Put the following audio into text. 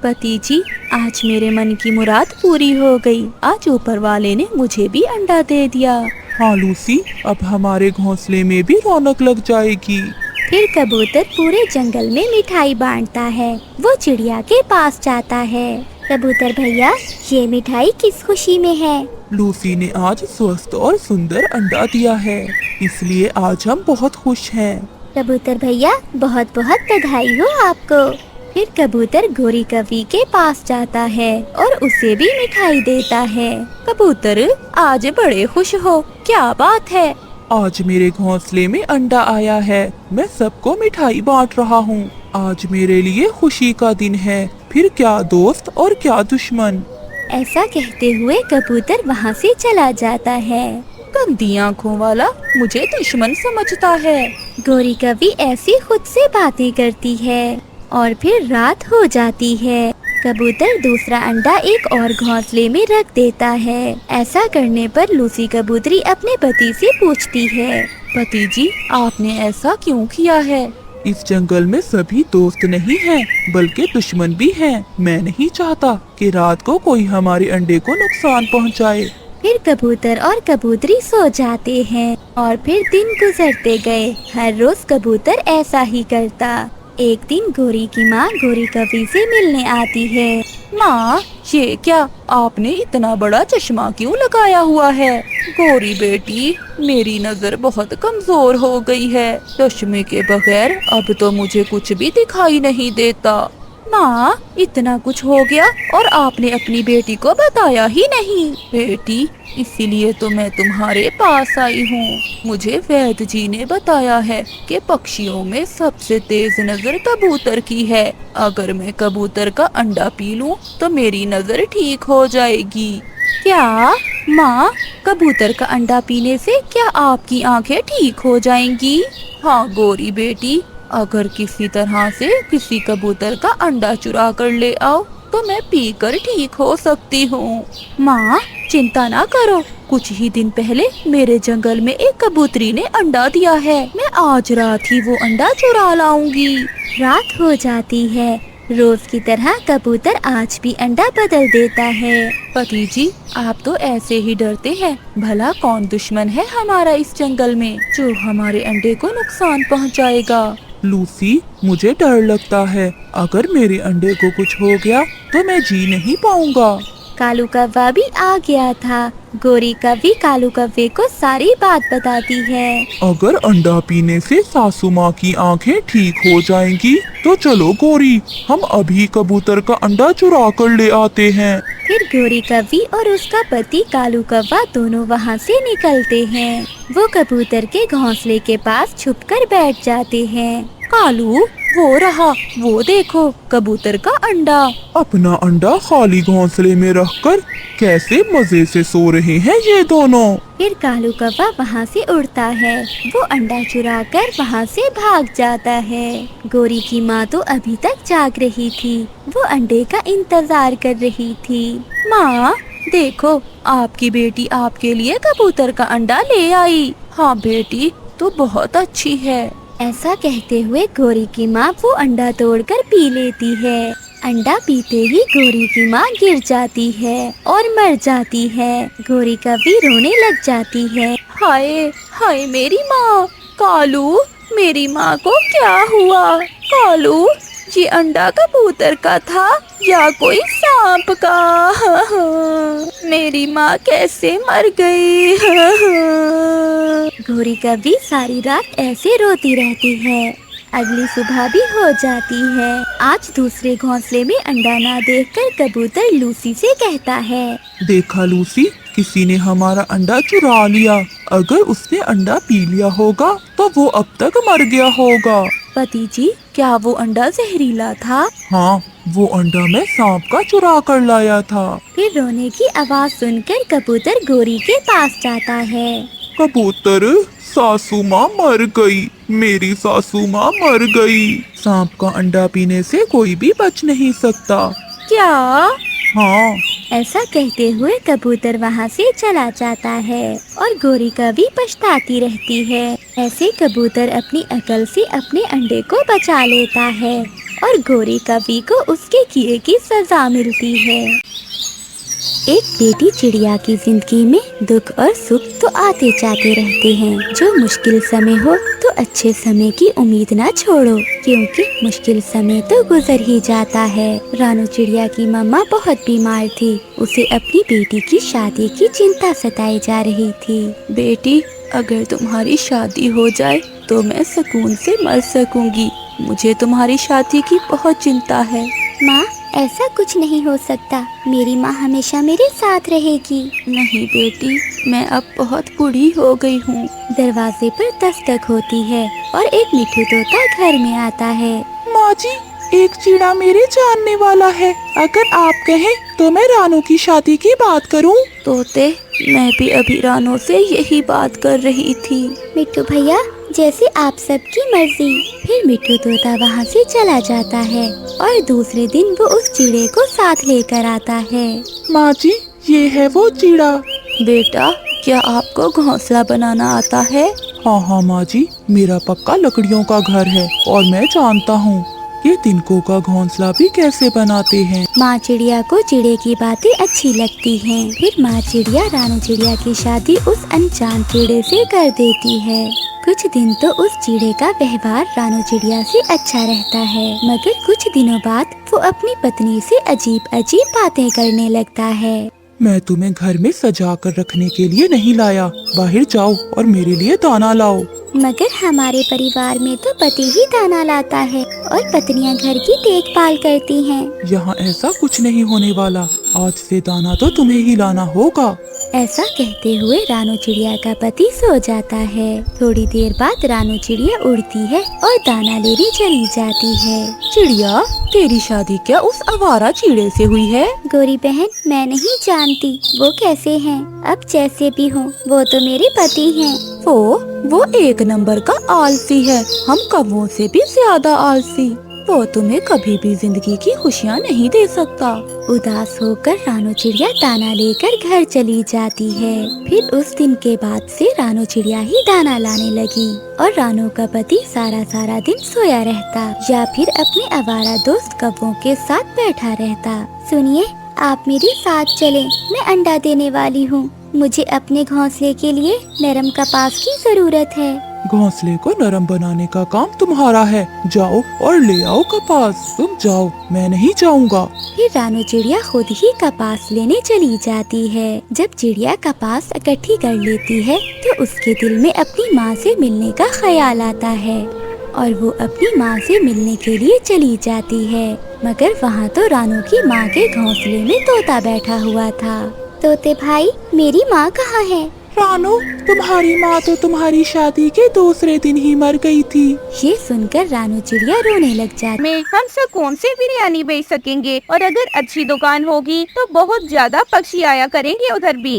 पति जी, आज मेरे मन की मुराद पूरी हो गई। आज ऊपर वाले ने मुझे भी अंडा दे दिया। हाँ लूसी, अब हमारे घोंसले में भी रौनक लग जाएगी। फिर कबूतर पूरे जंगल में मिठाई बांटता है। वो चिड़िया के पास जाता है। कबूतर भैया, ये मिठाई किस खुशी में है? लूसी ने आज स्वस्थ और सुंदर अंडा दिया है, इसलिए आज हम बहुत खुश हैं। कबूतर भैया, बहुत बहुत बधाई हो आपको। फिर कबूतर गोरी कवि के पास जाता है और उसे भी मिठाई देता है। कबूतर, आज बड़े खुश हो, क्या बात है? आज मेरे घोंसले में अंडा आया है, मैं सबको मिठाई बांट रहा हूँ। आज मेरे लिए खुशी का दिन है, फिर क्या दोस्त और क्या दुश्मन। ऐसा कहते हुए कबूतर वहाँ से चला जाता है। गंदी आँखों वाला मुझे दुश्मन समझता है। गोरी कवि ऐसी खुद से बातें करती है और फिर रात हो जाती है। कबूतर दूसरा अंडा एक और घोंसले में रख देता है। ऐसा करने पर लूसी कबूतरी अपने पति से पूछती है, पति जी, आपने ऐसा क्यों किया है? इस जंगल में सभी दोस्त नहीं हैं, बल्कि दुश्मन भी हैं। मैं नहीं चाहता कि रात को कोई हमारे अंडे को नुकसान पहुंचाए। फिर कबूतर और कबूतरी सो जाते हैं और फिर दिन गुजरते गए। हर रोज कबूतर ऐसा ही करता। एक दिन गोरी की माँ गोरी कवि से मिलने आती है। माँ, ये क्या, आपने इतना बड़ा चश्मा क्यों लगाया हुआ है? गोरी बेटी, मेरी नजर बहुत कमजोर हो गई है। चश्मे के बगैर अब तो मुझे कुछ भी दिखाई नहीं देता। माँ, इतना कुछ हो गया और आपने अपनी बेटी को बताया ही नहीं। बेटी, इसीलिए तो मैं तुम्हारे पास आई हूँ। मुझे वैद्य जी ने बताया है कि पक्षियों में सबसे तेज नजर कबूतर की है। अगर मैं कबूतर का अंडा पी लूँ तो मेरी नजर ठीक हो जाएगी। क्या? माँ, कबूतर का अंडा पीने से क्या आपकी आंखें ठीक हो जाएंगी? हाँ गोरी बेटी, अगर किसी तरह से किसी कबूतर का अंडा चुरा कर ले आओ तो मैं पीकर ठीक हो सकती हूँ। माँ, चिंता ना करो, कुछ ही दिन पहले मेरे जंगल में एक कबूतरी ने अंडा दिया है। मैं आज रात ही वो अंडा चुरा लाऊंगी। रात हो जाती है। रोज की तरह कबूतर आज भी अंडा बदल देता है। पति जी, आप तो ऐसे ही डरते हैं। भला कौन दुश्मन है हमारा इस जंगल में जो हमारे अंडे को नुकसान पहुँचाएगा? लूसी, मुझे डर लगता है, अगर मेरे अंडे को कुछ हो गया तो मैं जी नहीं पाऊंगा। कालू कौवा भी आ गया था। गोरी कवि कालू कौवे को सारी बात बताती है। अगर अंडा पीने से सासू माँ की आंखें ठीक हो जाएंगी तो चलो गोरी, हम अभी कबूतर का अंडा चुरा कर ले आते हैं। फिर गोरी कवि और उसका पति कालू कौवा दोनों वहाँ से निकलते हैं। वो कबूतर के घोंसले के पास छुपकर बैठ जाते हैं। कालू, वो रहा, वो देखो, कबूतर का अंडा। अपना अंडा खाली घोंसले में रखकर कैसे मजे से सो रहे हैं ये दोनों। फिर कालू कौवा वहाँ से उड़ता है। वो अंडा चुराकर वहाँ से भाग जाता है। गोरी की माँ तो अभी तक जाग रही थी। वो अंडे का इंतजार कर रही थी। माँ, देखो, आपकी बेटी आपके लिए कबूतर का अंडा ले आई। हाँ बेटी, तो बहुत अच्छी है। ऐसा कहते हुए गोरी की माँ वो अंडा तोड़कर पी लेती है। अंडा पीते ही गोरी की माँ गिर जाती है और मर जाती है। गोरी कवि रोने लग जाती है। हाय हाय मेरी माँ। कालू, मेरी माँ को क्या हुआ? कालू, ये अंडा कबूतर का था या कोई सांप का? मेरी माँ कैसे मर गई? गोरी कवि सारी रात ऐसे रोती रहती है। अगली सुबह भी हो जाती है। आज दूसरे घोंसले में अंडा ना देखकर कबूतर लूसी से कहता है, देखा लूसी, किसी ने हमारा अंडा चुरा लिया। अगर उसने अंडा पी लिया होगा तो वो अब तक मर गया होगा। पति जी, क्या वो अंडा जहरीला था? हाँ, वो अंडा मैं सांप का चुरा कर लाया था। फिर रोने की आवाज सुनकर कबूतर गोरी के पास जाता है। कबूतर, सासू माँ मर गई, मेरी सासू माँ मर गई। सांप का अंडा पीने से कोई भी बच नहीं सकता। क्या? हाँ। ऐसा कहते हुए कबूतर वहाँ से चला जाता है और गोरी कवि पछताती रहती है। ऐसे कबूतर अपनी अकल से अपने अंडे को बचा लेता है और गोरी कवि को उसके किए की सजा मिलती है। एक बेटी चिड़िया की जिंदगी में दुख और सुख तो आते जाते रहते हैं। जो मुश्किल समय हो तो अच्छे समय की उम्मीद ना छोड़ो, क्योंकि मुश्किल समय तो गुजर ही जाता है। रानू चिड़िया की मम्मा बहुत बीमार थी। उसे अपनी बेटी की शादी की चिंता सताई जा रही थी। बेटी, अगर तुम्हारी शादी हो जाए तो मैं सुकून से मर सकूंगी। मुझे तुम्हारी शादी की बहुत चिंता है। माँ, ऐसा कुछ नहीं हो सकता। मेरी माँ हमेशा मेरे साथ रहेगी। नहीं बेटी, मैं अब बहुत बूढ़ी हो गई हूँ। दरवाजे पर दस्तक होती है और एक मिठू तोता घर में आता है। माँ जी, एक चिड़ा मेरे जानने वाला है। अगर आप कहें तो मैं रानू की शादी की बात करूं। तोते, मैं भी अभी रानू से यही बात कर रही थी। मिट्टू भैया, जैसे आप सबकी मर्जी। फिर मिट्टू तोता वहाँ से चला जाता है और दूसरे दिन वो उस चिड़े को साथ लेकर आता है। माँ जी, ये है वो चिड़ा। बेटा, क्या आपको घोंसला बनाना आता है? हाँ हाँ माँ जी, मेरा पक्का लकड़ियों का घर है और मैं जानता हूँ ये तिनकों का घोंसला भी कैसे बनाते हैं। माँ चिड़िया को चिड़े की बातें अच्छी लगती हैं। फिर माँ चिड़िया रानू चिड़िया की शादी उस अनजान चिड़े से कर देती है। कुछ दिन तो उस चिड़े का व्यवहार रानू चिड़िया से अच्छा रहता है, मगर कुछ दिनों बाद वो अपनी पत्नी से अजीब अजीब बातें करने लगता है। मैं तुम्हें घर में सजा कर रखने के लिए नहीं लाया। बाहर जाओ और मेरे लिए दाना लाओ। मगर हमारे परिवार में तो पति ही दाना लाता है और पत्नियां घर की देखभाल करती हैं। यहाँ ऐसा कुछ नहीं होने वाला। आज से दाना तो तुम्हें ही लाना होगा। ऐसा कहते हुए रानू चिड़िया का पति सो जाता है। थोड़ी देर बाद रानू चिड़िया उड़ती है और दाना लेने चली जाती है। चिड़िया, तेरी शादी क्या उस आवारा चिड़े से हुई है? गोरी बहन, मैं नहीं जानती वो कैसे हैं। अब जैसे भी हो, वो तो मेरे पति हैं। वो एक नंबर का आलसी है, हम कौवों से भी ज्यादा आलसी। वो तुम्हें कभी भी जिंदगी की खुशियाँ नहीं दे सकता। उदास होकर रानू चिड़िया दाना लेकर घर चली जाती है। फिर उस दिन के बाद से रानू चिड़िया ही दाना लाने लगी और रानू का पति सारा सारा दिन सोया रहता या फिर अपने आवारा दोस्त कौवों के साथ बैठा रहता। सुनिए, आप मेरे साथ चलें। मैं अंडा देने वाली हूँ। मुझे अपने घोंसले के लिए नरम कपास की जरूरत है। घोंसले को नरम बनाने का काम तुम्हारा है। जाओ और ले आओ कपास। तुम जाओ, मैं नहीं जाऊंगा। फिर रानू चिड़िया खुद ही कपास लेने चली जाती है। जब चिड़िया कपास इकट्ठी कर लेती है तो उसके दिल में अपनी माँ से मिलने का ख्याल आता है और वो अपनी माँ से मिलने के लिए चली जाती है। मगर वहाँ तो रानू की माँ के घोंसले में तोता बैठा हुआ था। तोते भाई, मेरी माँ कहाँ है? रानू, तुम्हारी माँ तो तुम्हारी शादी के दूसरे दिन ही मर गई थी। ये सुनकर रानू चिड़िया रोने लग जाती। में हम सुकून से बिरयानी बेच सकेंगे और अगर अच्छी दुकान होगी तो बहुत ज्यादा पक्षी आया करेंगे उधर भी।